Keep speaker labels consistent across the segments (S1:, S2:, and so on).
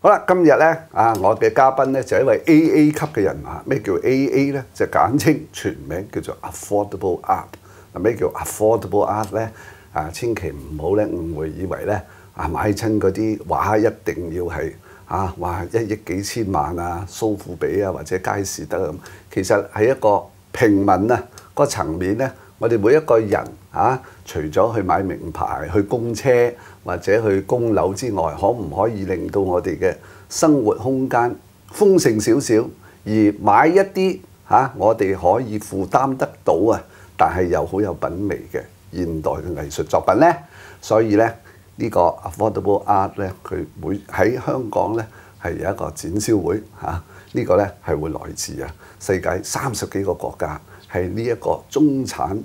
S1: 好啦，今日咧我嘅嘉賓咧就係一位 AA 級嘅人啊。咩叫 AA 咧？就簡稱全名叫做 Affordable Art。嗱，咩叫 Affordable Art 咧？千祈唔好咧誤會以為咧買親嗰啲畫一定要係話1億幾千萬蘇富比或者佳士得咁。其實係一個平民個層面咧，我哋每一個人除咗去買名牌、去供車或者去供樓之外，可唔可以令到我哋嘅生活空間豐盛少少，而買一啲我哋可以負擔得到但係又好有品味嘅現代嘅藝術作品呢？所以咧呢個 Affordable Art 咧，佢會喺香港咧係有一個展銷會呢個咧係會來自世界30幾個國家，係呢一個中產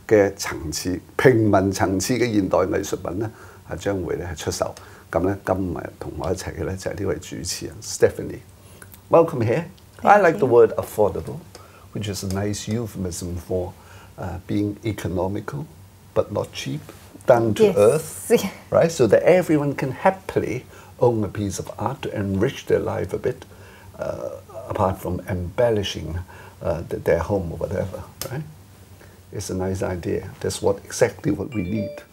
S1: 嘅層次、平民層次嘅現代藝術品咧將會咧係出售。咁咧今日同我一齊嘅咧就係呢位主持人 Stephanie。Welcome here. I like the word affordable, which is a nice euphemism for being economical but not cheap, down to earth, right? So that everyone can happily own a piece of art to enrich their life a bit, apart from embellishing their home or whatever, right? It's a nice idea. That's exactly what we need,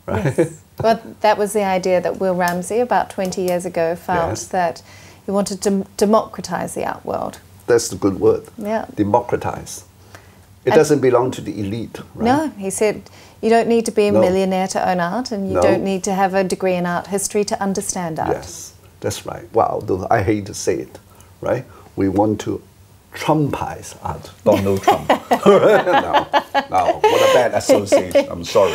S1: right?
S2: Yes. Well, that was the idea that Will Ramsey, about 20 years ago, felt that he wanted to democratize the art world.
S1: That's the good word.
S2: Yeah.
S1: Democratize. It doesn't belong to the elite, right?
S2: No, he said you don't need to be a millionaire to own art, and you don't need to have a degree in art history to understand art.
S1: Yes, that's right. Wow, I hate to say it, right? We want to Trumpize art. Donald Trump. No, what a bad association. I'm sorry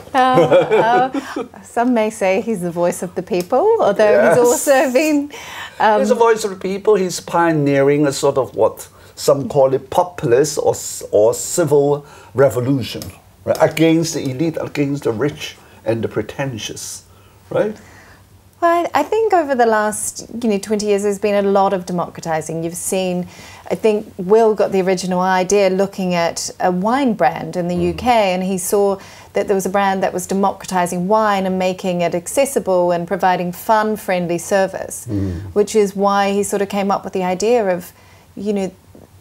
S1: about that.
S2: Some may say he's the voice of the people, although he's also been...
S1: he's the voice of the people. He's pioneering a sort of what some call it populist or civil revolution, right? Against the elite, against the rich and the pretentious, right?
S2: Well, I think over the last 20 years there's been a lot of democratizing. You've seen, I think Will got the original idea looking at a wine brand in the UK, and he saw that there was a brand that was democratizing wine and making it accessible and providing fun, friendly service, which is why he sort of came up with the idea of,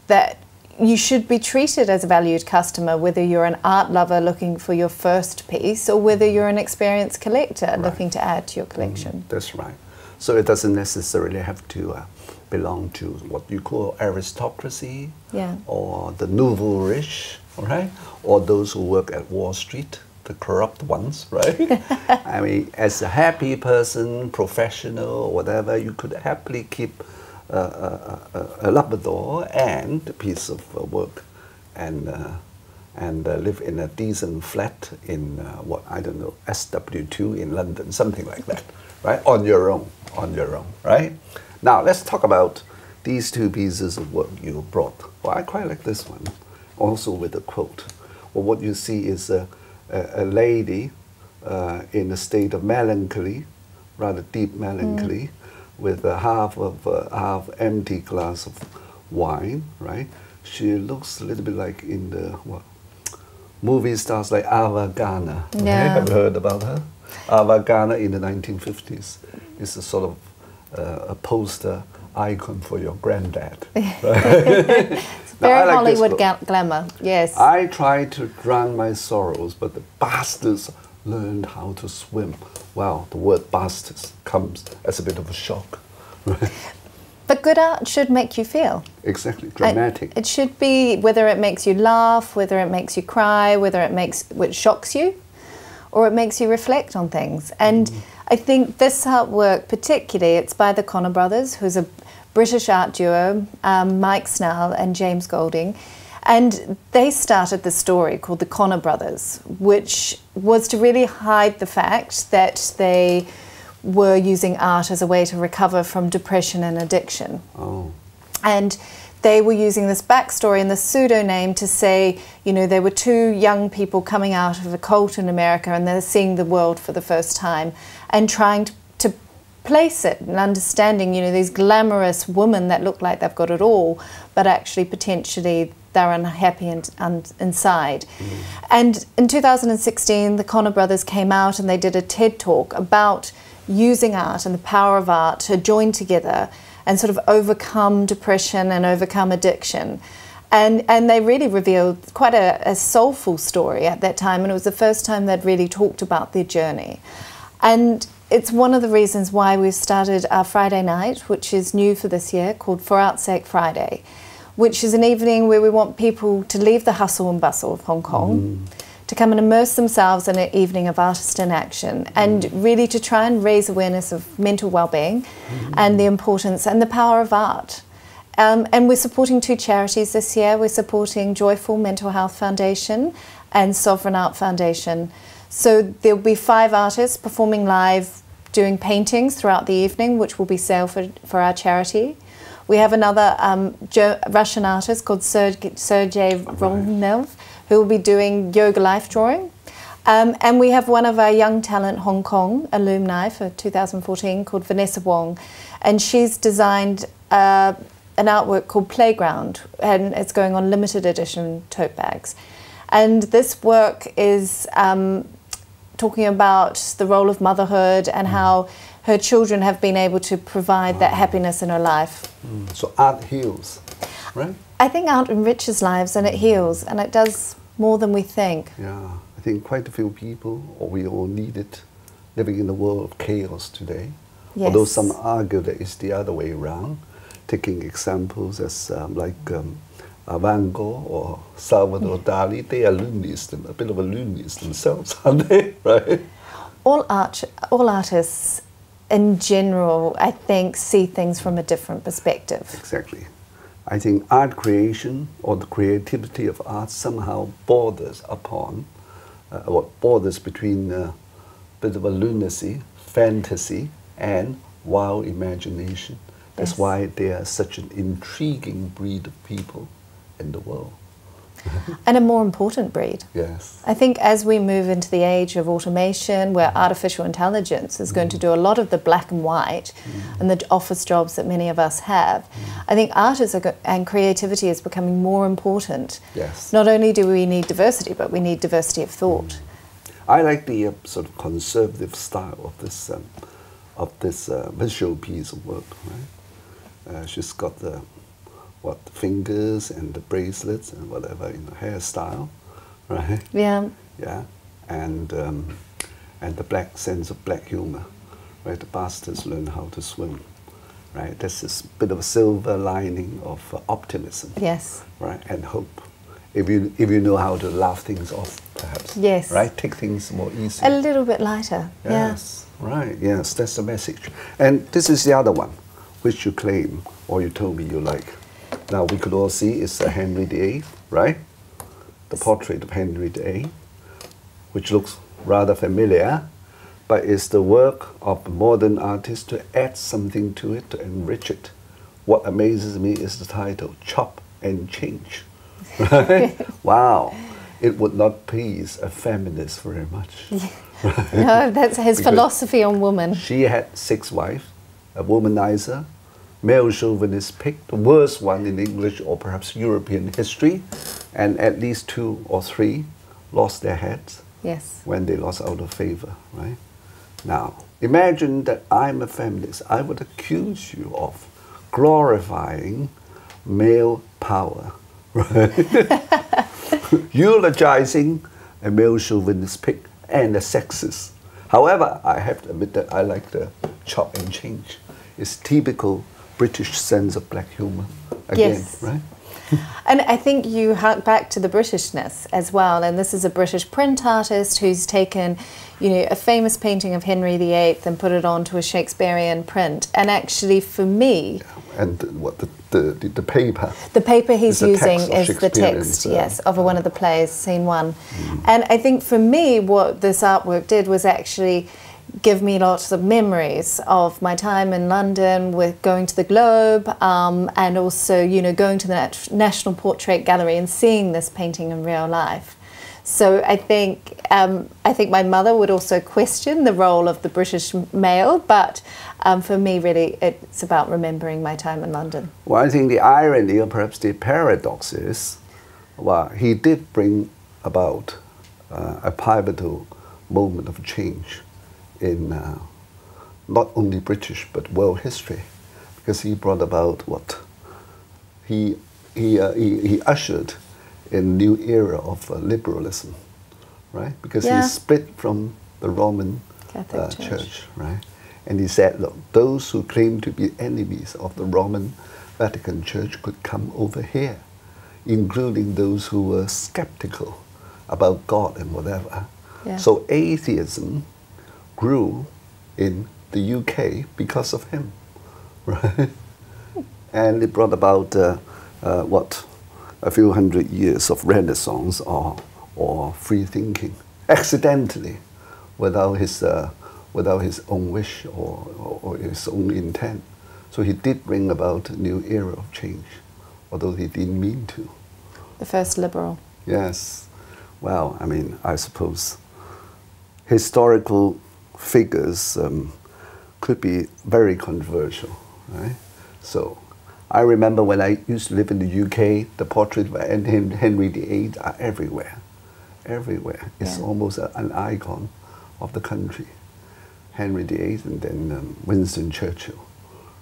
S2: that you should be treated as a valued customer, whether you're an art lover looking for your first piece or whether you're an experienced collector looking to add to your collection.
S1: That's right. So it doesn't necessarily have to belong to what you call aristocracy or the nouveau riche, right? Or those who work at Wall Street, the corrupt ones, right? I mean, as a happy person, professional, or whatever, you could happily keep a Labrador and a piece of work, and live in a decent flat in SW2 in London, something like that, right? On your own, right? Now let's talk about these two pieces of work you brought. Well, I quite like this one, also with a quote. Well, what you see is a lady in a state of melancholy, rather deep melancholy, with a half empty glass of wine, right? She looks a little bit like in the movie stars like Ava Gardner.
S2: Yeah.
S1: Have you heard about her? Ava Gardner in the 1950s is a sort of a poster icon for your granddad. Right?
S2: It's very Hollywood glamour, yes.
S1: I tried to drown my sorrows, but the bastards learned how to swim. Wow, the word bastards comes as a bit of a shock.
S2: But good art should make you feel.
S1: Exactly, dramatic.
S2: It should be, whether it makes you laugh, whether it makes you cry, whether it shocks you, or it makes you reflect on things. And I think this artwork particularly, it's by the Connor brothers, who's a British art duo, Mike Snell and James Golding. And they started the story called the Connor Brothers, which was to really hide the fact that they were using art as a way to recover from depression and addiction.
S1: Oh.
S2: And they were using this backstory and this pseudonym to say, they were two young people coming out of a cult in America and they're seeing the world for the first time and trying to place it and understanding, these glamorous women that look like they've got it all, but actually potentially they're unhappy inside. And in 2016, the Connor brothers came out and they did a TED talk about using art and the power of art to join together and sort of overcome depression and overcome addiction. And they really revealed quite a soulful story at that time, and it was the first time they'd really talked about their journey. And it's one of the reasons why we've started our Friday night, which is new for this year, called For Art's Sake Friday, which is an evening where we want people to leave the hustle and bustle of Hong Kong, to come and immerse themselves in an evening of artist in action, and really to try and raise awareness of mental well-being and the importance and the power of art. And we're supporting 2 charities this year. We're supporting Joyful Mental Health Foundation and Sovereign Art Foundation. So there'll be 5 artists performing live, doing paintings throughout the evening, which will be sale for our charity. We have another Russian artist called Sergei Vronnev, who will be doing yoga life drawing. And we have one of our young talent Hong Kong alumni for 2014 called Vanessa Wong, and she's designed an artwork called Playground, and it's going on limited edition tote bags. And this work is talking about the role of motherhood and how her children have been able to provide that happiness in her life.
S1: So art heals, right?
S2: I think art enriches lives and it heals, and it does more than we think.
S1: Yeah, I think quite a few people, or we all need it, living in a world of chaos today.
S2: Yes.
S1: Although some argue that it's the other way around, taking examples as Van Gogh or Salvador Dali, they are loonies, a bit of a loonies themselves, aren't they? Right?
S2: All artists in general, I think, see things from a different perspective.
S1: Exactly. I think art creation or the creativity of art somehow borders upon, borders between a bit of a lunacy, fantasy, and wild imagination. That's
S2: Yes.
S1: why they are such an intriguing breed of people in the world.
S2: And a more important breed.
S1: Yes.
S2: I think as we move into the age of automation, where artificial intelligence is going to do a lot of the black and white and the office jobs that many of us have, I think art and creativity is becoming more important.
S1: Yes.
S2: Not only do we need diversity, but we need diversity of thought.
S1: I like the sort of conservative style of this visual piece of work. Right? She's got the fingers and the bracelets and whatever in the hairstyle, right?
S2: Yeah.
S1: Yeah, and the black sense of black humor, right? The bastards learn how to swim, right? There's this bit of a silver lining of optimism,
S2: Yes.
S1: right, and hope. If you know how to laugh things off, perhaps.
S2: Yes.
S1: Right, take things more easy.
S2: A little bit lighter.
S1: Yes. Right. Yes, that's the message. And this is the other one, which you claim or you told me you like. Now we could all see it's Henry VIII, right? The portrait of Henry VIII, which looks rather familiar, but it's the work of modern artists to add something to it, to enrich it. What amazes me is the title, Chop and Change. Right? Wow. It would not please a feminist very much.
S2: No, that's his
S1: Because
S2: philosophy on women.
S1: She had 6 wives, a womanizer, male chauvinist pick, the worst one in English or perhaps European history, and at least 2 or 3 lost their heads
S2: Yes.
S1: when they lost out of favor, right? Now, imagine that I'm a feminist. I would accuse you of glorifying male power, right? Eulogizing a male chauvinist pick and a sexist. However, I have to admit that I like the chop and change. It's typical British sense of black humor again,
S2: Yes.
S1: right?
S2: And I think you hark back to the Britishness as well. And this is a British print artist who's taken, you know, a famous painting of Henry VIII and put it onto a Shakespearean print. And actually, for me,
S1: And what the paper?
S2: the paper he's
S1: Is the
S2: using
S1: text of
S2: is the text,
S1: Shakespearean's,
S2: yes, of one of the plays, scene 1. And I think for me, what this artwork did was actually give me lots of memories of my time in London with going to the Globe, and also, you know, going to the National Portrait Gallery and seeing this painting in real life. So I think my mother would also question the role of the British male, but for me, really, it's about remembering my time in London.
S1: Well, I think the irony or perhaps the paradox is, well, he did bring about a pivotal moment of change in not only British but world history, because he brought about what he ushered a new era of liberalism, right? Because he split from the Roman
S2: Catholic
S1: Church, right? And he said, look, those who claim to be enemies of the Roman Vatican Church could come over here, including those who were skeptical about God and whatever.
S2: Yeah.
S1: So atheism grew in the UK because of him, right? And it brought about a few hundred years of Renaissance or free thinking, accidentally, without his own wish or his own intent. So he did bring about a new era of change, although he didn't mean to.
S2: The first liberal.
S1: Yes. Well, I mean, I suppose historical figures could be very controversial, right? So I remember when I used to live in the UK, the portrait of Henry VIII are everywhere. Everywhere. It's almost an icon of the country. Henry VIII and then Winston Churchill.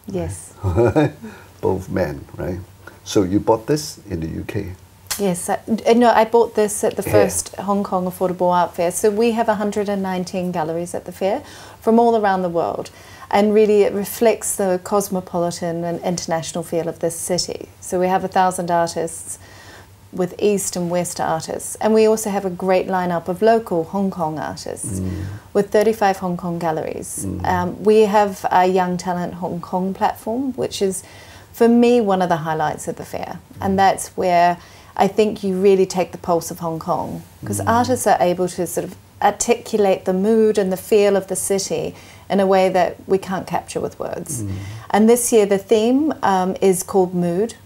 S2: Yes.
S1: Right? Both men, right? So you bought this in the UK?
S2: Yes. I bought this at the first Hong Kong Affordable Art Fair. So we have 119 galleries at the fair from all around the world. And really it reflects the cosmopolitan and international feel of this city. So we have 1,000 artists with East and West artists. And we also have a great lineup of local Hong Kong artists with 35 Hong Kong galleries. We have a Young Talent Hong Kong platform, which is, for me, one of the highlights of the fair. And that's where I think you really take the pulse of Hong Kong, because artists are able to sort of articulate the mood and the feel of the city in a way that we can't capture with words. And this year the theme is called Mood,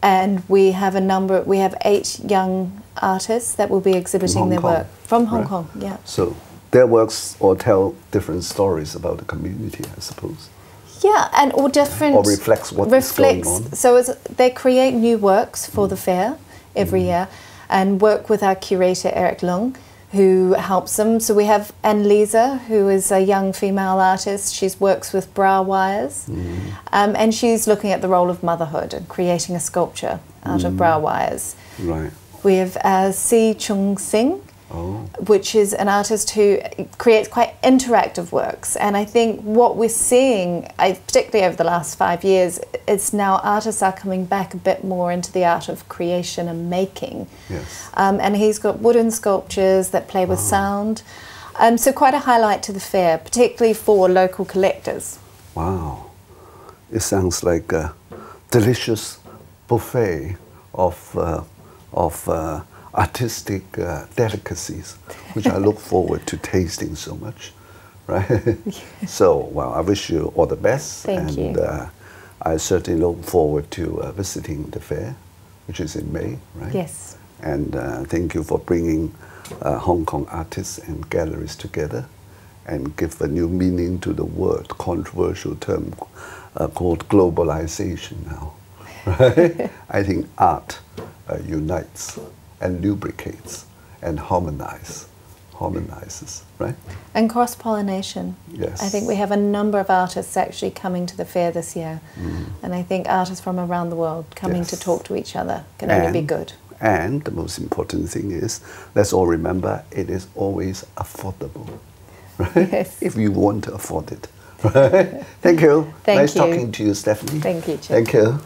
S2: and we have 8 young artists that will be exhibiting their work from Hong Kong. Yeah.
S1: So their works all tell different stories about the community, I suppose.
S2: Yeah, and or different...
S1: Or reflects what is going on.
S2: So they create new works for the fair every year, and work with our curator Eric Lung, who helps them. So we have Anne-Lisa, who is a young female artist. She works with bra wires, and she's looking at the role of motherhood and creating a sculpture out of bra wires.
S1: Right.
S2: We have Si Chung Sing, which is an artist who creates quite interactive works. And I think what we're seeing, particularly over the last 5 years, is now artists are coming back a bit more into the art of creation and making.
S1: Yes.
S2: And he's got wooden sculptures that play with sound. So quite a highlight to the fair, particularly for local collectors.
S1: Wow. It sounds like a delicious buffet of artistic delicacies, which I look forward to tasting so much, right? So, well, I wish you all the best.
S2: Thank you.
S1: I certainly look forward to visiting the fair, which is in May, right?
S2: Yes.
S1: And thank you for bringing Hong Kong artists and galleries together and give a new meaning to the word, controversial term called globalization now, right? I think art unites and lubricates and harmonizes, right?
S2: And cross-pollination.
S1: Yes.
S2: I think we have a number of artists actually coming to the fair this year. And I think artists from around the world coming to talk to each other can only be good.
S1: And the most important thing is, let's all remember, it is always affordable, right?
S2: Yes.
S1: If you want to afford it, right? Thank you.
S2: Thank
S1: nice
S2: you.
S1: talking to you, Stephanie.
S2: Thank you, Chip.
S1: Thank you.